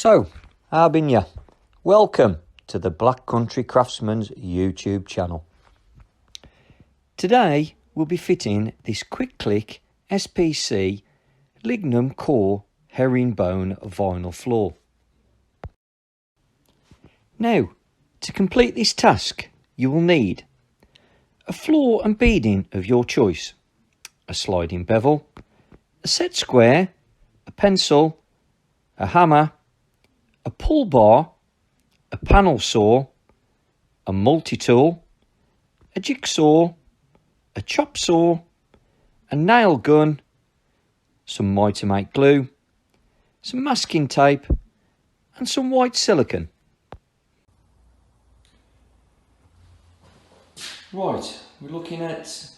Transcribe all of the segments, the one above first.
So, how been ya? Welcome to the Black Country Craftsman's YouTube channel. Today we'll be fitting this quick click SPC lignum core herringbone vinyl floor. Now, to complete this task you will need a floor and beading of your choice, a sliding bevel, a set square, a pencil, a hammer, a pull bar, a panel saw, a multi-tool, a jigsaw, a chop saw, a nail gun, some Mitomate glue, some masking tape and some white silicone. Right, we're looking at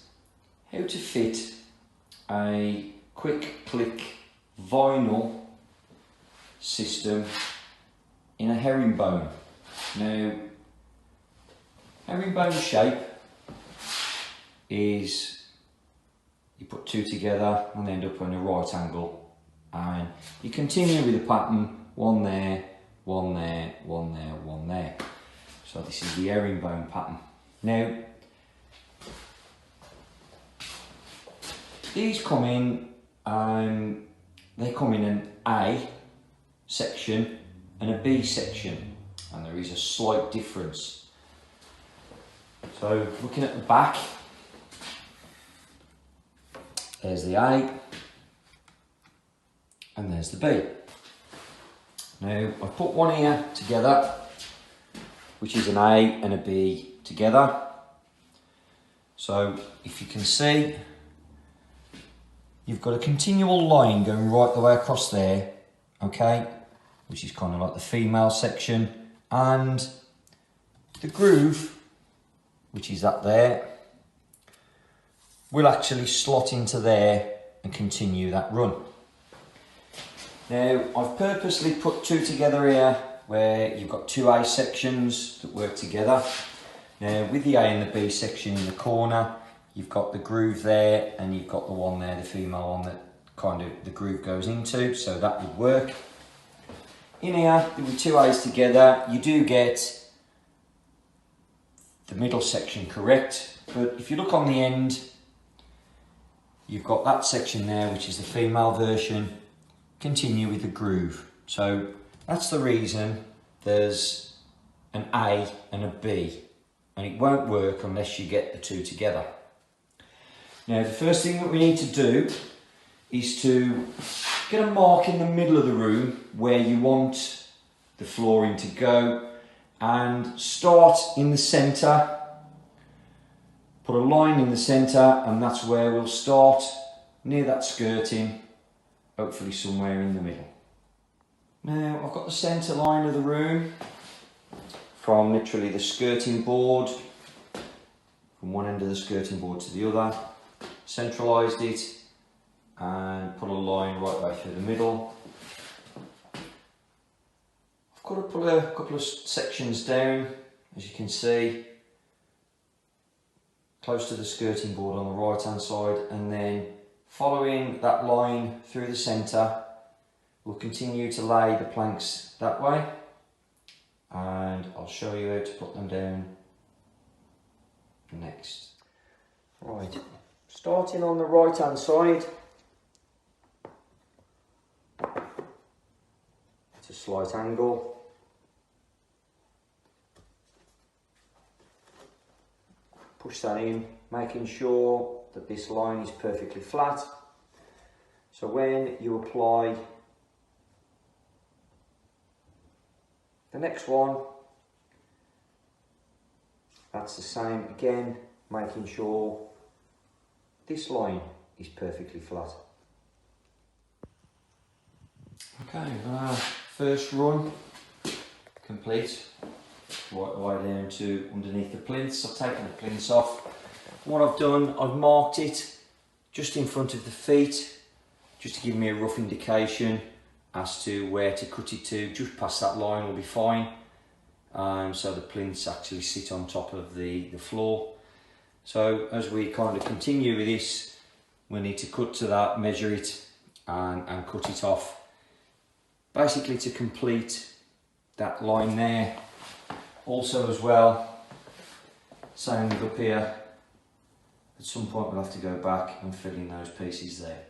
how to fit a quick click vinyl system in a herringbone. Now, herringbone shape is you put two together and end up in a right angle, and you continue with the pattern, one there, one there, one there, one there. So this is the herringbone pattern. Now, these come in, they come in an A section and a B section, and there is a slight difference. So looking at the back, there's the A and there's the B. Now I've put one here together, which is an A and a B together. So if you can see, you've got a continual line going right the way across there, okay, which is kind of like the female section, and the groove, which is that there, will actually slot into there and continue that run. Now, I've purposely put two together here where you've got two A sections that work together. Now, with the A and the B section in the corner, you've got the groove there and you've got the one there, the female one, that kind of the groove goes into, so that would work. In here, with two A's together, you do get the middle section correct, but if you look on the end, you've got that section there, which is the female version, continue with the groove. So that's the reason there's an A and a B, and it won't work unless you get the two together. Now, the first thing that we need to do is to get a mark in the middle of the room where you want the flooring to go, and start in the centre. Put a line in the centre, and that's where we'll start, near that skirting, hopefully somewhere in the middle. Now, I've got the centre line of the room from literally the skirting board, from one end of the skirting board to the other, centralised it and put a line right way through the middle. I've got to put a couple of sections down, as you can see, close to the skirting board on the right hand side, and then following that line through the centre, we'll continue to lay the planks that way, and I'll show you how to put them down next. Right, starting on the right hand side, it's a slight angle. Push that in, making sure that this line is perfectly flat. So when you apply the next one, that's the same again, making sure this line is perfectly flat. Okay, first run complete, right the way down to underneath the plinths. I've taken the plinths off. What I've done, I've marked it just in front of the feet, just to give me a rough indication as to where to cut it to. Just past that line will be fine. So the plinths actually sit on top of the floor. So as we kind of continue with this, we need to cut to that, measure it and cut it off. basically to complete that line there. Also as well, same with up here, at some point we'll have to go back and fill in those pieces there.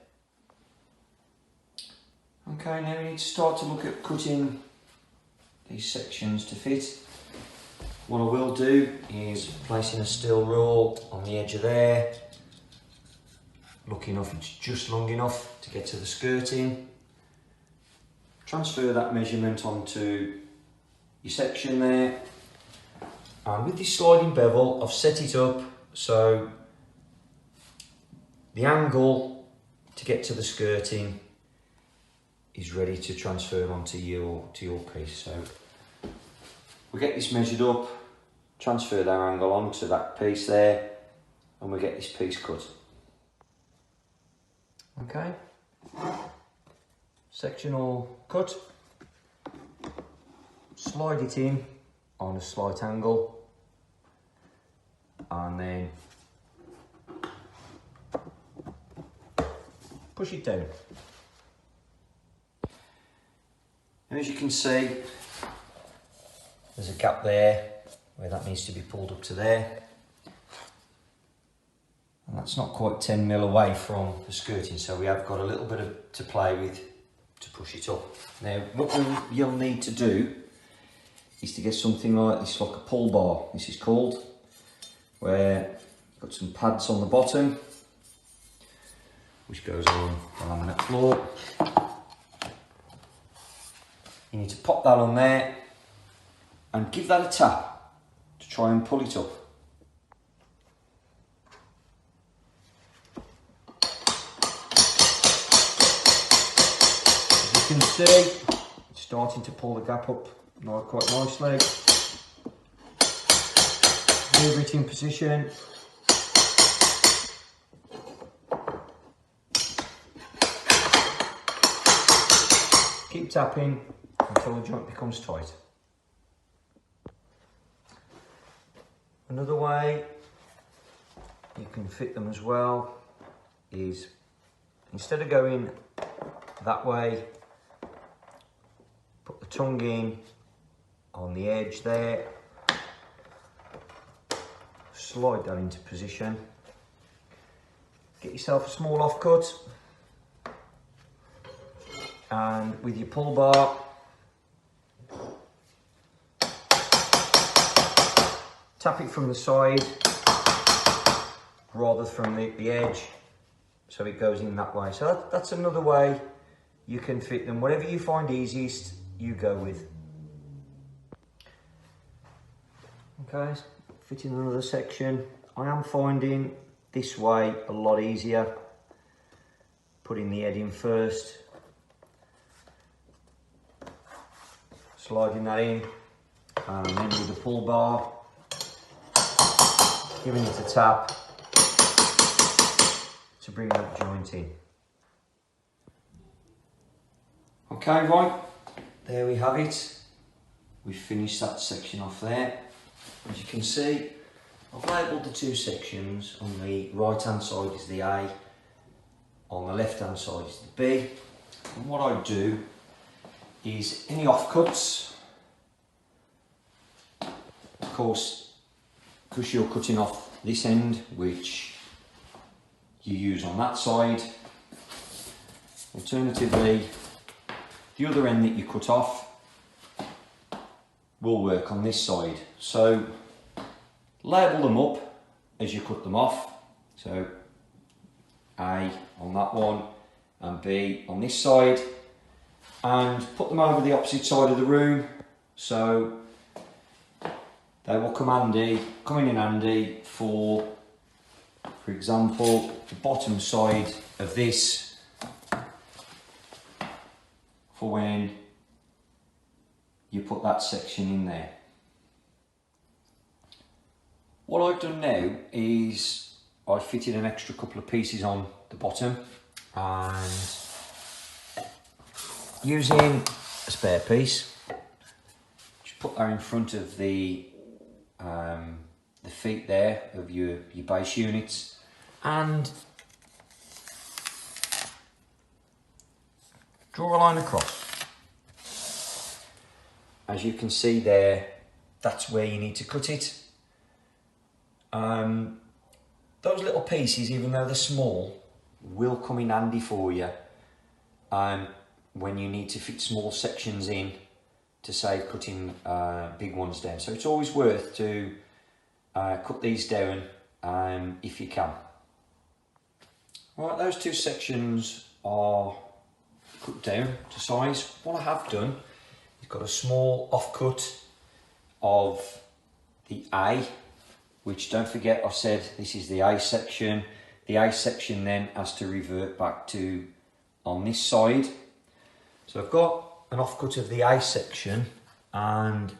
Okay, now we need to start to look at cutting these sections to fit. What I will do is placing a steel rule on the edge of there. Lucky enough, it's just long enough to get to the skirting. Transfer that measurement onto your section there. And with this sliding bevel, I've set it up so the angle to get to the skirting is ready to transfer onto your piece. So we get this measured up, transfer that angle onto that piece there, and we get this piece cut. Okay, section all cut. Slide it in on a slight angle, and then push it down. And as you can see, there's a gap there where that needs to be pulled up to there. And that's not quite 10mm away from the skirting, so we have got a little bit to play with to push it up. Now, what you'll need to do is to get something like this, like a pull bar, this is called, where you've got some pads on the bottom, which goes on the laminate floor. You need to pop that on there and give that a tap to try and pull it up. As you can see, it's starting to pull the gap up quite nicely. Move it in position. Keep tapping until the joint becomes tight. Another way you can fit them as well is, instead of going that way, put the tongue in on the edge there, slide that into position, get yourself a small offcut, and with your pull bar, tap it from the side rather from the edge, so it goes in that way. So that's another way you can fit them. Whatever you find easiest, you go with. Okay, fitting another section. I am finding this way a lot easier, putting the head in first, sliding that in, and then with the pull bar, giving it a tap to bring that joint in. Okay, right, there we have it. We've finished that section off there. As you can see, I've labelled the two sections. On the right hand side is the A, on the left hand side is the B. And what I do is any offcuts, of course, because you're cutting off this end, which you use on that side. Alternatively, the other end that you cut off will work on this side. So label them up as you cut them off. So A on that one and B on this side, and put them over the opposite side of the room, so they will come in handy for example, the bottom side of this, for when you put that section in there. What I've done now is I've fitted an extra couple of pieces on the bottom, and using a spare piece, just put that in front of the feet there of your base units, and draw a line across. as you can see there, that's where you need to cut it. Those little pieces, even though they're small, will come in handy for you when you need to fit small sections in to save cutting big ones down. So it's always worth to cut these down if you can. Right, those two sections are cut down to size. What I have done is got a small offcut of the A, which, don't forget, I said this is the A section. The A section then has to revert back to on this side. So I've got an offcut of the A section, and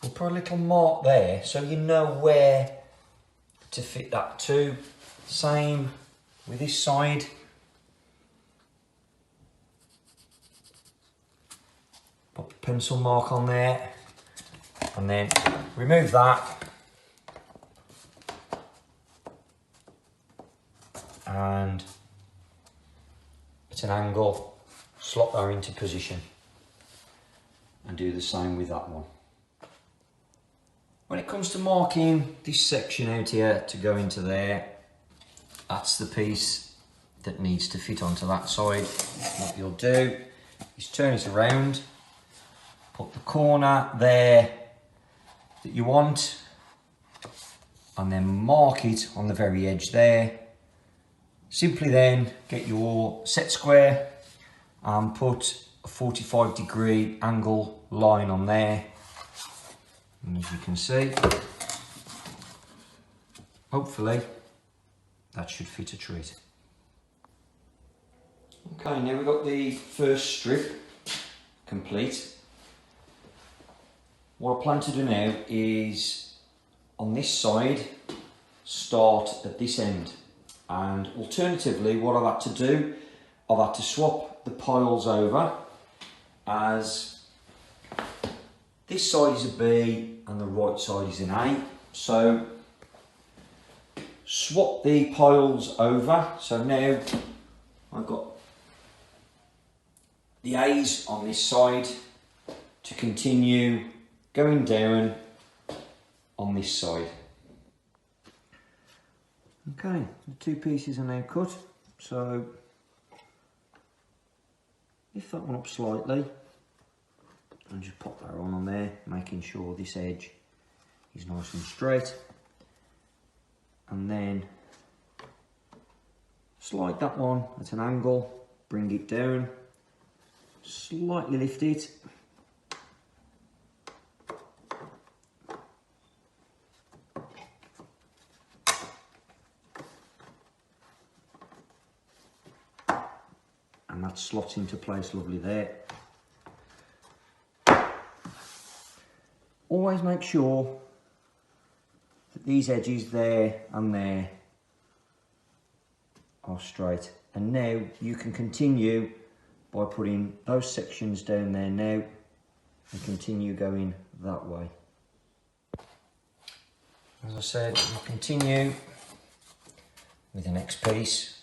we'll put a little mark there so you know where to fit that to. Same with this side. Put the pencil mark on there, and then remove that, and at an angle, slot that into position, and do the same with that one. When it comes to marking this section out here to go into there, that's the piece that needs to fit onto that side. What you'll do is turn it around, put the corner there that you want, and then mark it on the very edge there. Simply then get your set square and put a 45-degree angle line on there. And as you can see, hopefully that should fit a treat. Okay, now we've got the first strip complete. What I plan to do now is, on this side, start at this end. And alternatively, what I've had to do, I've had to swap the piles over, as this side is a B and the right side is an A. So swap the piles over. So now I've got the A's on this side to continue going down on this side. Okay, the two pieces are now cut. So lift that one up slightly and just pop that on there, making sure this edge is nice and straight. And then slide that one at an angle, bring it down, slightly lift it, and that slots into place lovely there. Always make sure that these edges there and there are straight. And now you can continue by putting those sections down there now and continue going that way. As I said, we'll continue with the next piece.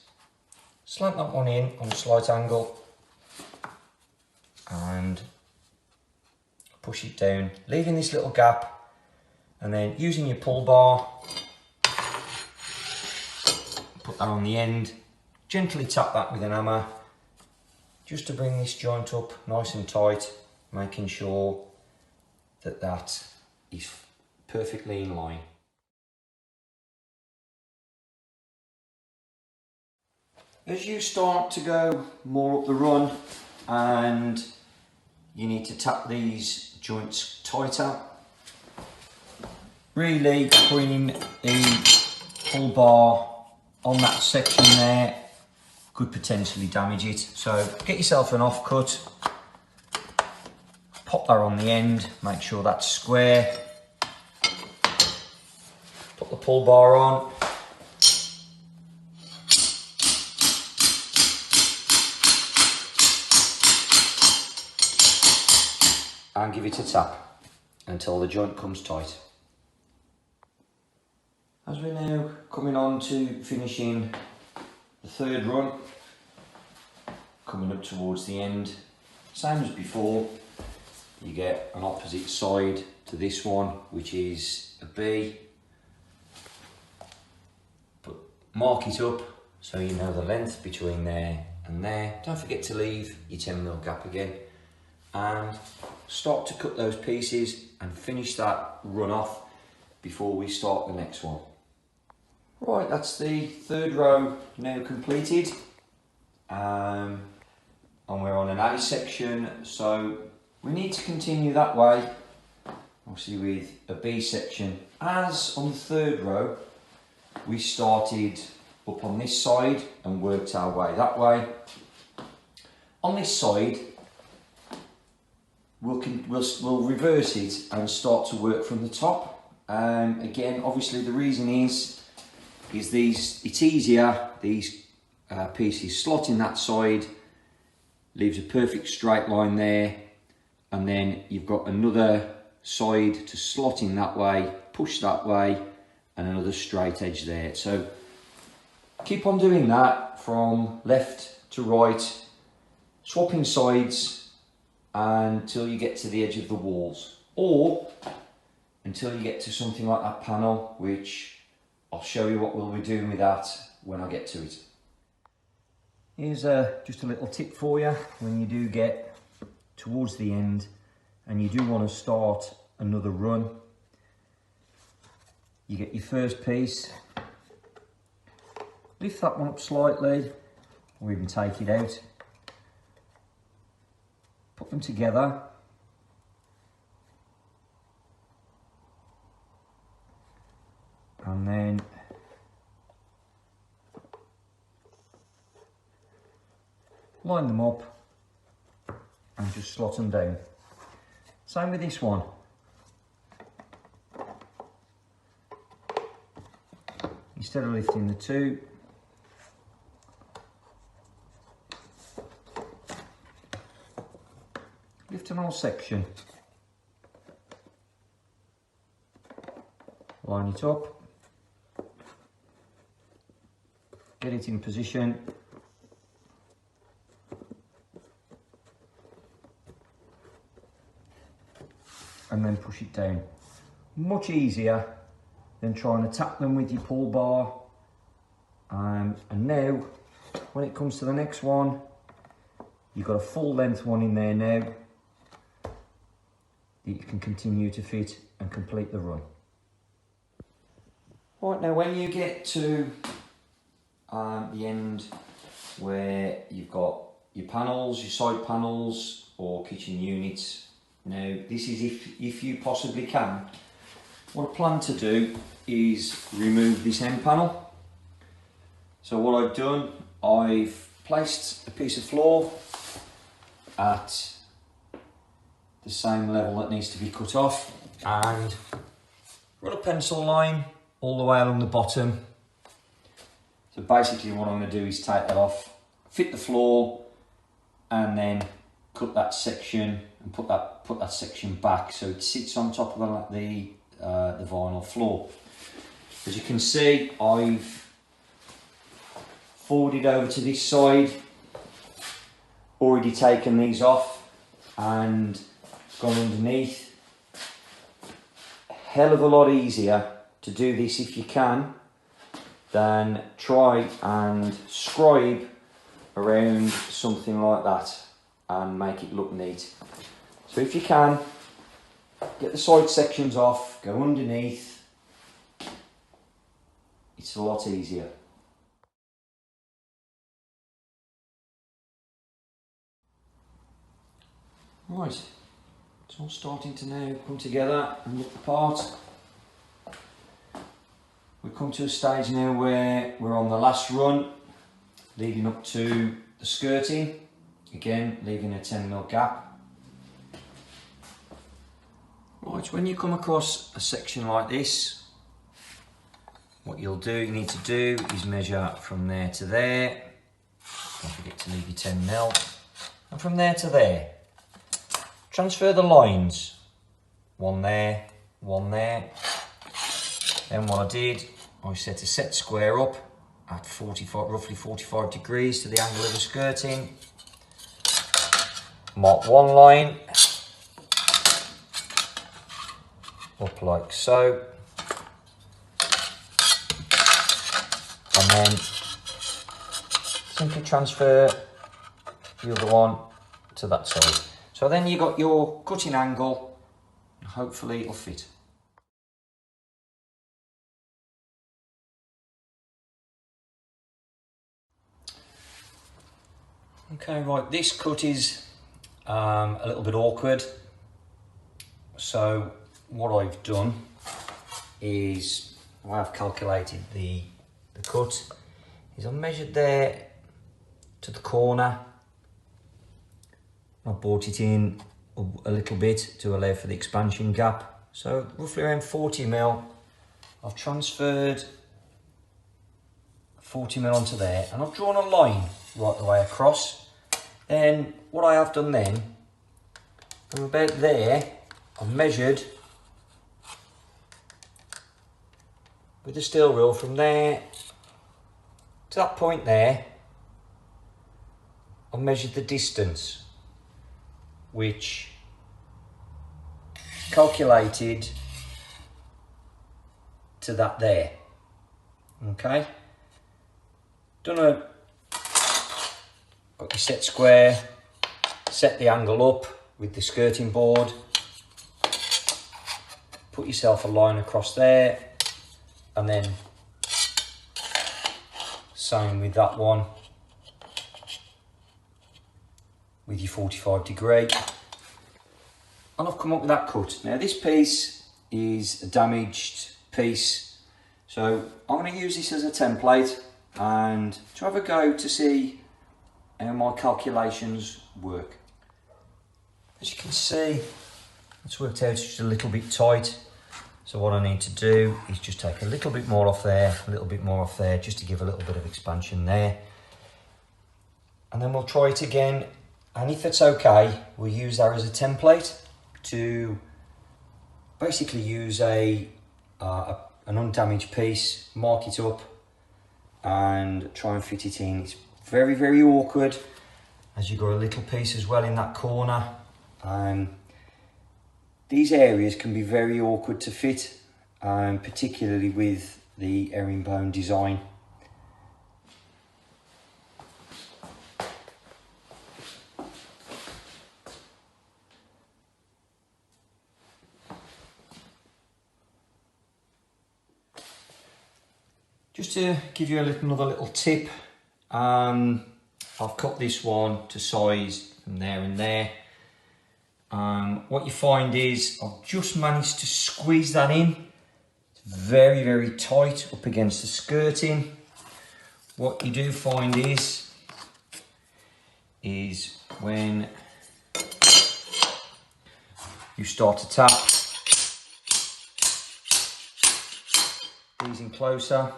Slant that one in on a slight angle and push it down, leaving this little gap, and then using your pull bar, put that on the end, gently tap that with an hammer just to bring this joint up nice and tight, making sure that that is perfectly in line. As you start to go more up the run and you need to tap these joints tighter, really putting the pull bar on that section there could potentially damage it. So get yourself an offcut, pop that on the end, make sure that's square, put the pull bar on, and give it a tap until the joint comes tight. As we're now coming on to finishing the third run, coming up towards the end, same as before, you get an opposite side to this one, which is a B. But mark it up so you know the length between there and there. Don't forget to leave your 10mm gap again, and start to cut those pieces and finish that run off before we start the next one. Right, that's the third row now completed, and we're on an A section, so we need to continue that way, obviously with a B section. As on the third row, we started up on this side and worked our way that way. On this side, we'll reverse it and start to work from the top. Again, obviously the reason is it's easier, these pieces slot in that side, leaves a perfect straight line there, and then you've got another side to slot in that way, push that way, and another straight edge there. So keep on doing that from left to right, swapping sides until you get to the edge of the walls, or until you get to something like that panel, which I'll show you what we'll be doing with that when I get to it. Here's just a little tip for you when you do get towards the end and you do want to start another run. You get your first piece, lift that one up slightly, or even take it out, put them together, and then line them up and just slot them down. Same with this one. Instead of lifting the two, lift an whole section, line it up, get it in position, and then push it down. Much easier than trying to tap them with your pull bar. And now, when it comes to the next one, you've got a full length one in there now that you can continue to fit and complete the run. Right, now when you get to the end where you've got your panels, your side panels or kitchen units, now this is if you possibly can. What I plan to do is remove this end panel. So what I've done, I've placed a piece of floor at the same level that needs to be cut off, and run a pencil line all the way along the bottom. So basically what I'm going to do is take that off, fit the floor, and then cut that section and put that section back so it sits on top of the vinyl floor. As you can see, I've forwarded over to this side, already taken these off and gone underneath. Hell of a lot easier to do this if you can than try and scribe around something like that and make it look neat. So if you can, get the side sections off, go underneath, it's a lot easier. Right, it's all starting to now come together and look the part. We've come to a stage now where we're on the last run, leading up to the skirting. Again, leaving a 10mm gap. Right, when you come across a section like this, what you need to do is measure from there to there. Don't forget to leave your 10mm. And from there to there. Transfer the lines. One there, one there. Then what I did, I set a set square up at roughly 45 degrees to the angle of the skirting. Mark one line, up like so. And then simply transfer the other one to that side. So then you got your cutting angle, and hopefully it'll fit. Okay, right, this cut is a little bit awkward. So what I've done is, I've calculated the cut, is I measured there to the corner. I brought it in a little bit to allow for the expansion gap. So roughly around 40mm. I've transferred 40mm onto there, and I've drawn a line right the way across. Then what I have done then, from about there, I've measured with the steel rule from there to that point there. I've measured the distance, which calculated to that there. Okay, got your set square, set the angle up with the skirting board, put yourself a line across there, and then same with that one with your 45 degree. And I've come up with that cut. Now this piece is a damaged piece, so I'm going to use this as a template and to have a go to see how my calculations work. As you can see, it's worked out just a little bit tight. So what I need to do is just take a little bit more off there, a little bit more off there, just to give a little bit of expansion there. And then we'll try it again. And if it's okay, we'll use that as a template to basically use an undamaged piece, mark it up and try and fit it in. It's very, very awkward as you've got a little piece as well in that corner. These areas can be very awkward to fit, particularly with the herringbone design. Just to give you another little tip, I've cut this one to size from there and there. What you find is I've just managed to squeeze that in. It's very, very tight up against the skirting. What you do find is when you start to tap these in closer,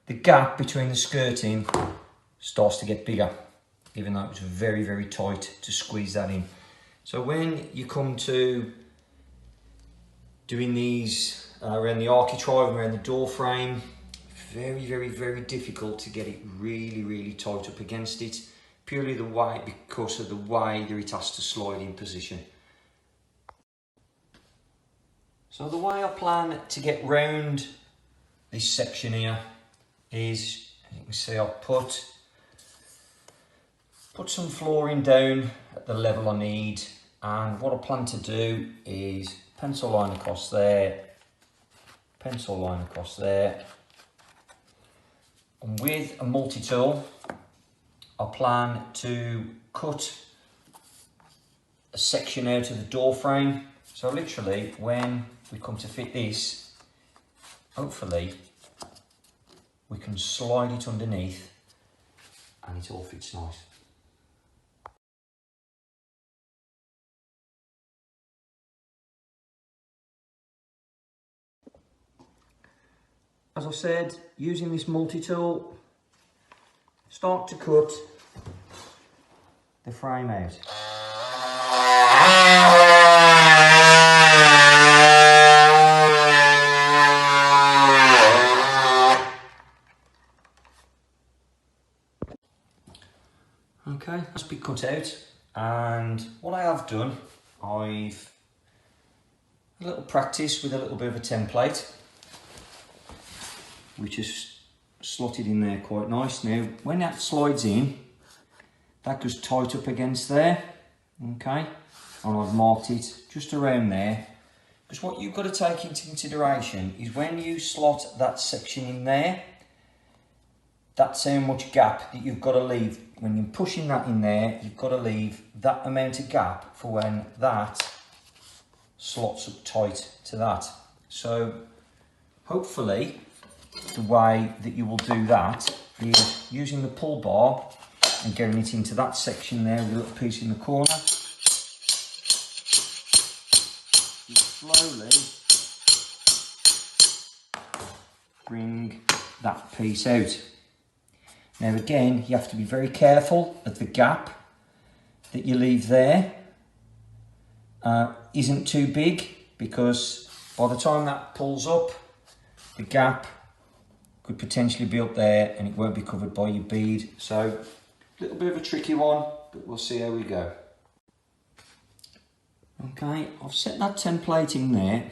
the gap between the skirting starts to get bigger, even though it was very, very tight to squeeze that in. So when you come to doing these around the architrave, around the door frame, very, very, very difficult to get it really, really tight up against it, purely because of the way that it has to slide in position. So the way I plan to get round this section here is, as you can see, I'll put some flooring down at the level I need, and what I plan to do is pencil line across there, pencil line across there, and with a multi-tool I plan to cut a section out of the door frame. So literally when we come to fit this, hopefully we can slide it underneath and it all fits nice. As I said, using this multi-tool, start to cut the frame out. Okay, that's been cut out, and what I have done, I've a little practice with a little bit of a template, which is slotted in there quite nice. Now, when that slides in, that goes tight up against there, okay? And I've marked it just around there. Because what you've got to take into consideration is when you slot that section in there, that's how much gap that you've got to leave. When you're pushing that in there, you've got to leave that amount of gap for when that slots up tight to that. So hopefully the way that you will do that is using the pull bar and getting it into that section there with a little piece in the corner. You slowly bring that piece out. Now again, you have to be very careful that the gap that you leave there isn't too big, because by the time that pulls up, the gap could potentially be up there and it won't be covered by your bead. So a little bit of a tricky one, but we'll see how we go. Okay, I've set that template in there,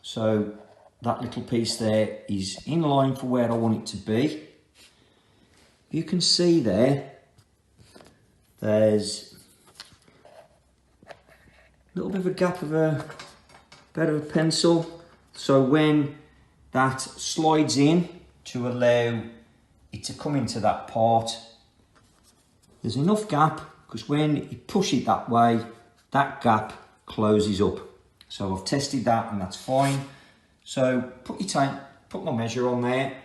so that little piece there is in line for where I want it to be. You can see there's a little bit of a gap of a bit of a pencil, so when that slides in to allow it to come into that part, there's enough gap, because when you push it that way, that gap closes up. So I've tested that and that's fine. So put my measure on there.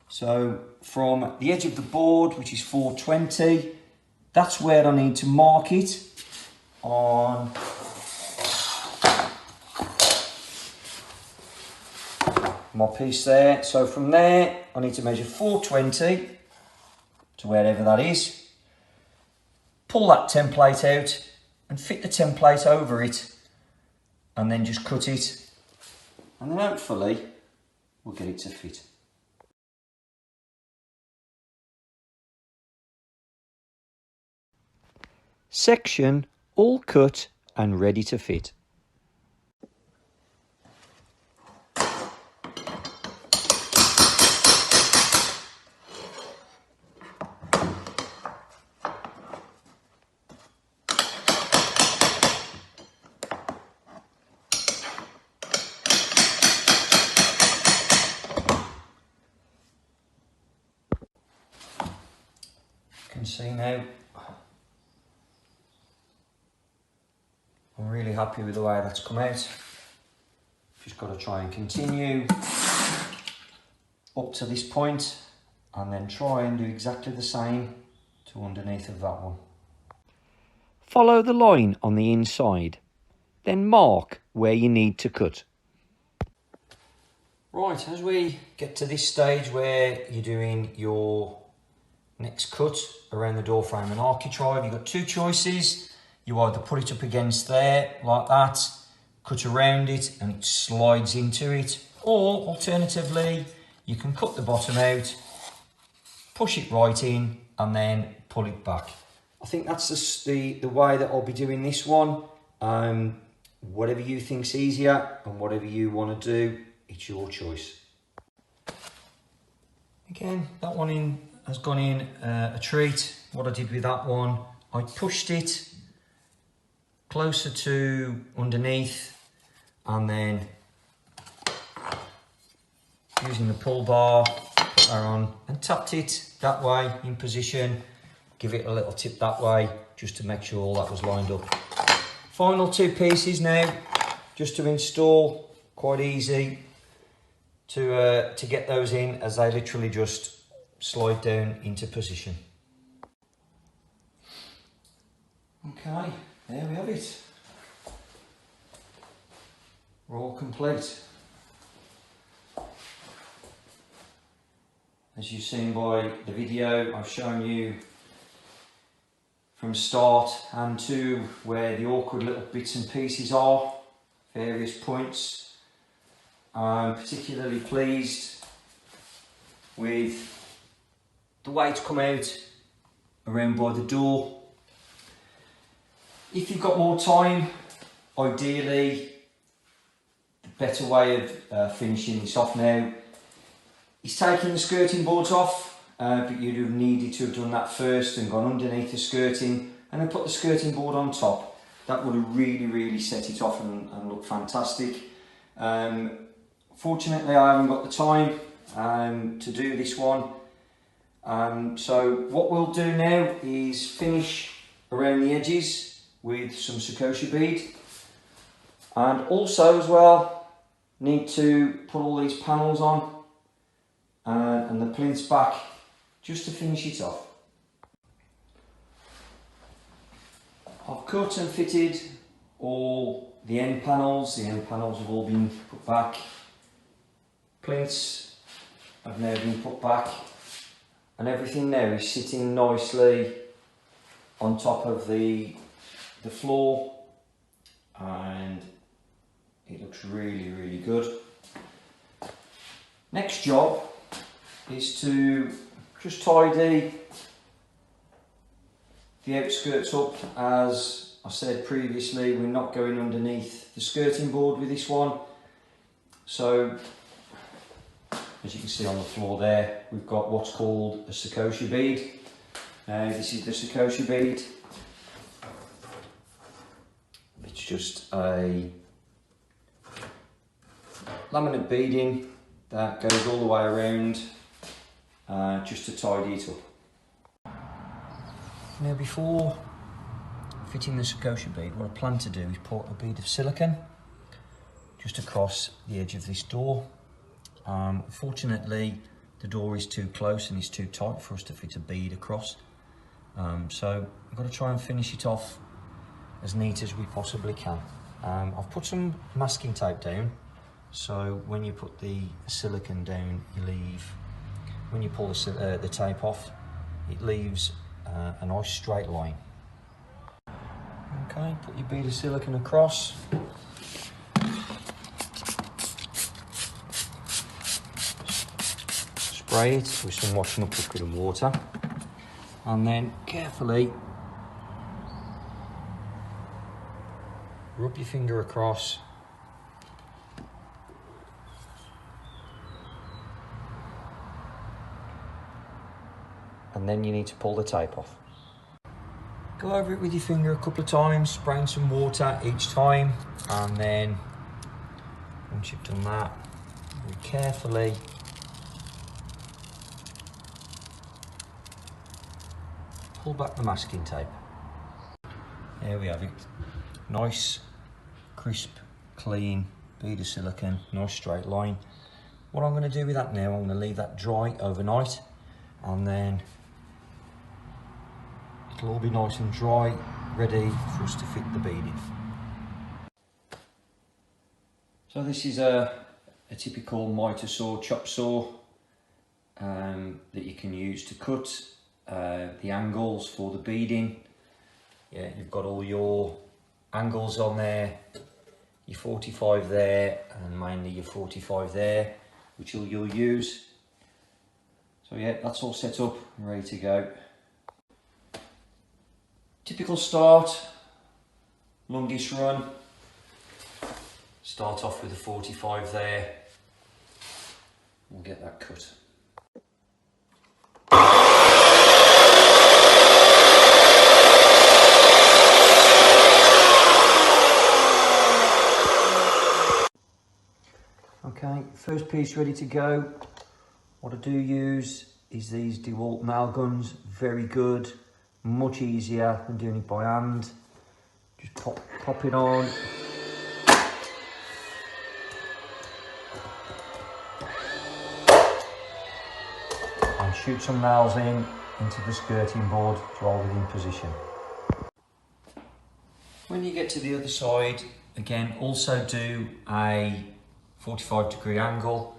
So from the edge of the board, which is 420, that's where I need to mark it on my piece there. So from there, I need to measure 420 to wherever that is. Pull that template out and fit the template over it, and then just cut it, and then hopefully we'll get it to fit. Section all cut and ready to fit. You can see now, I'm really happy with the way that's come out. Just got to try and continue up to this point and then try and do exactly the same to underneath of that one. Follow the line on the inside, then mark where you need to cut. Right, as we get to this stage where you're doing your next cut around the door frame and architrave, you've got two choices. You either put it up against there like that, cut around it and it slides into it, or alternatively you can cut the bottom out, push it right in and then pull it back. I think that's the way that I'll be doing this one. Whatever you think's easier and whatever you want to do, it's your choice. Again, that one has gone in a treat. What I did with that one, I pushed it closer to underneath and then using the pull bar, put that on and tapped it that way in position, give it a little tip that way just to make sure all that was lined up. Final two pieces now, just to install, quite easy to get those in, as they literally just slide down into position. Okay, there we have it. We're all complete. As you've seen by the video, I've shown you from start and to where the awkward little bits and pieces are, various points. I'm particularly pleased with the way it's come out around by the door. If you've got more time, ideally better way of finishing this off now is taking the skirting boards off, but you'd have needed to have done that first and gone underneath the skirting and then put the skirting board on top. That would have really set it off and looked fantastic. Fortunately, I haven't got the time to do this one. So what we'll do now is finish around the edges with some Sakosha bead, and also as well need to put all these panels on and the plinths back just to finish it off. I've cut and fitted all the end panels. The end panels have all been put back. Plinths have now been put back, and everything now is sitting nicely on top of the floor, and it looks really good. Next job is to just tidy the outskirts up. As I said previously, we're not going underneath the skirting board with this one, so as you can see on the floor there, we've got what's called a Sakosha bead. This is the Sakosha bead. It's just a laminate beading that goes all the way around, just to tidy it up. Now, before fitting the Sakosha bead, what I plan to do is put a bead of silicone just across the edge of this door. Fortunately, the door is too close and it's too tight for us to fit a bead across, so I've got to try and finish it off as neat as we possibly can. I've put some masking tape down, so when you put the silicone down, when you pull the tape off, it leaves a nice straight line. Okay, put your bead of silicone across. Spray it with some washing up liquid and water, and then carefully rub your finger across, and then you need to pull the tape off. Go over it with your finger a couple of times, spraying some water each time, and then once you've done that, you carefully pull back the masking tape. There we have it. Nice, crisp, clean bead of silicone, nice straight line. What I'm going to do with that now, I'm going to leave that dry overnight, and then it'll all be nice and dry, ready for us to fit the beading. So this is a typical miter saw, chop saw, that you can use to cut the angles for the beading. Yeah, you've got all your angles on there, your 45 there, and mainly your 45 there, which you'll use. So yeah, that's all set up and ready to go. Typical start, longest run. Start off with a 45 there. We'll get that cut. Okay, first piece ready to go. What I do use is these DeWalt nail guns. Very good, much easier than doing it by hand. Just pop it on. And shoot some nails into the skirting board to hold it in position. When you get to the other side, again, also do a 45-degree angle,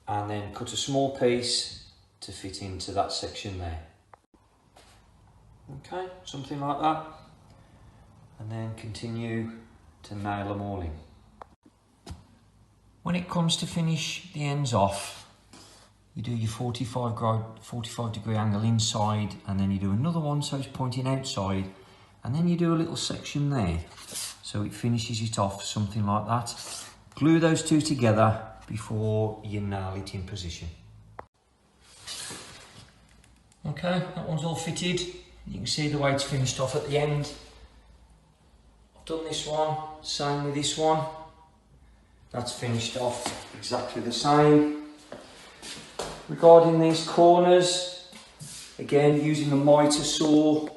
and then cut a small piece to fit into that section there. Okay, something like that, and then continue to nail them all in. When it comes to finish the ends off, you do your 45-degree angle inside, and then you do another one so it's pointing outside, and then you do a little section there so it finishes it off, something like that. glue those two together before you nail it in position. Okay, that one's all fitted. You can see the way it's finished off at the end. I've done this one, same with this one. That's finished off exactly the same. Regarding these corners, again using the mitre saw,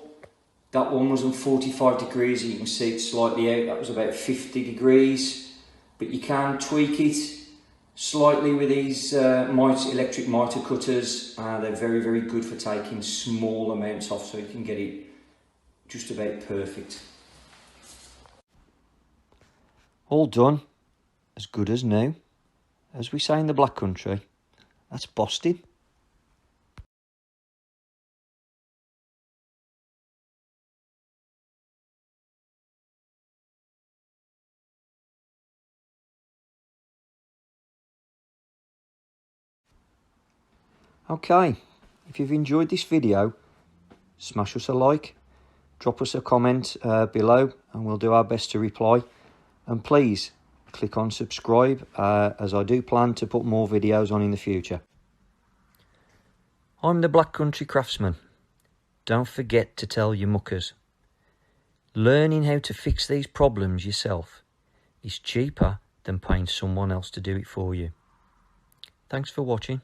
that one was on 45 degrees, you can see it's slightly out, that was about 50 degrees. But you can tweak it slightly with these electric mitre cutters. They're very, very good for taking small amounts off, so you can get it just about perfect. All done, as good as new. As we say in the Black Country, that's Boston. Okay, if you've enjoyed this video, smash us a like, drop us a comment below and we'll do our best to reply. And please click on subscribe as I do plan to put more videos on in the future. I'm the Black Country Craftsman. Don't forget to tell your muckers. Learning how to fix these problems yourself is cheaper than paying someone else to do it for you. Thanks for watching.